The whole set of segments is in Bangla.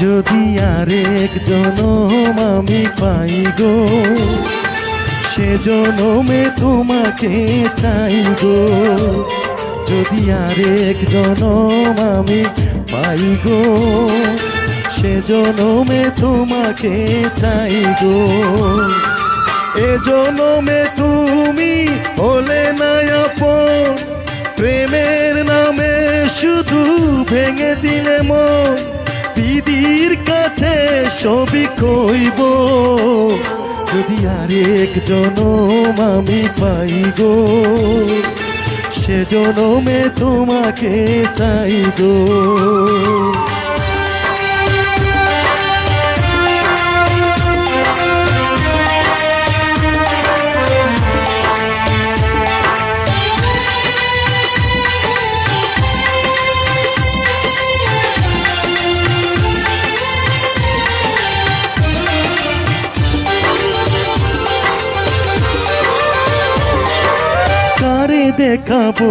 যদি আরেক জনম আমি পাই গো, সে জনমে তোমাকে চাই গো। যদি আরেক জনম আমি পাই গো, সে জনমে তোমাকে চাই গো। এ জনমে তুমি হলে না আপন, প্রেমের নামে শুধু ভেঙে দিলে মন। দিদির কাছে সবই কইব, যদি আরেক জনম আমি পাই গো, সে জনমে তোমাকে চাই গো। কারে দেখাবো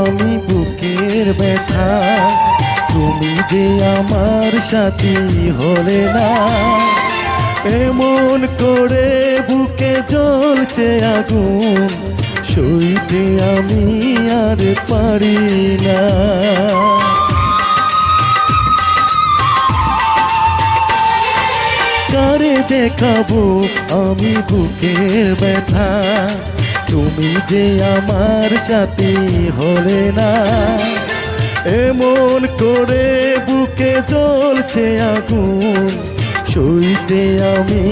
আমি বুকের ব্যথা, তুমি যে আমার সাথী হলে না। এমন করে বুকে জ্বলছে আগুন, সইতে আমি আর পারি না। কারে দেখাবো আমি বুকের ব্যথা, তুমি যে আমার সাথী হলে না। এমন করে বুকে জ্বলছে আগুন, সইতে আমি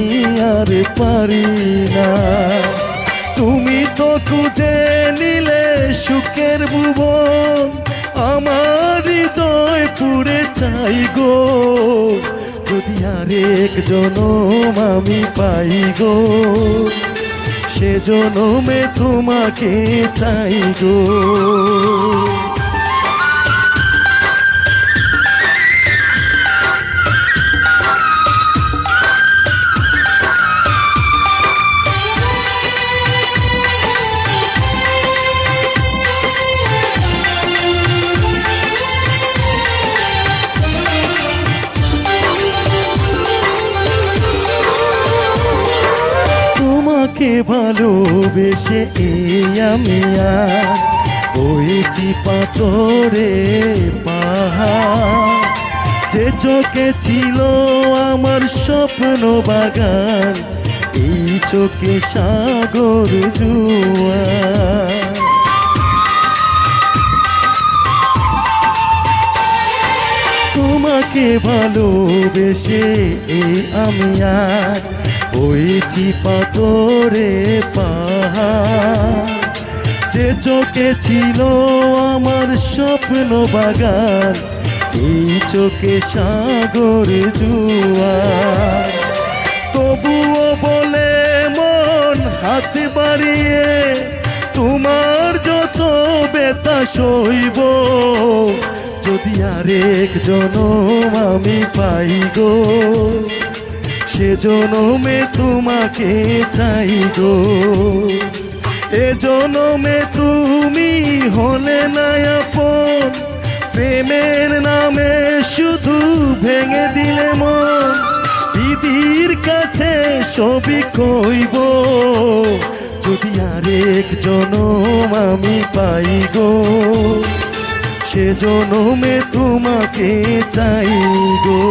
আর পারি না। তুমি তো খুঁজে নিলে সুখের ভুবন, আমার হৃদয় পুড়ে চাই গো। যদি আরেক জনম আমি পাই গো, সে জনমে তোমাকে চাই গো। তোমাকে ভালোবেসে এই আমি আজ হয়েছি পাথরে পাহাড়। যে চোখে ছিল আমার স্বপ্ন বাগান, এই চোখে সাগর জোয়ার। তোমাকে ভালোবেসে এই আমি আজ হয়েছি পাথরে পাহাড়। যে চোখে ছিল আমার স্বপ্ন বাগান, এই চোখে সাগর জোয়ার। তবুও বলে মন হাত বাড়িয়ে, তোমার যত ব্যথা সইব। যদি আরেক জনম আমি পাই গো, সে জনমে তোমাকে চাই গো। এ জনমে তুমি হলে না আপন, প্রেমের নামে শুধু ভেঙে দিলে মন। দিদির কাছে সবই কইব, যদি আরেক জনম আমি পাই গো, সে জনমে তোমাকে চাই গো।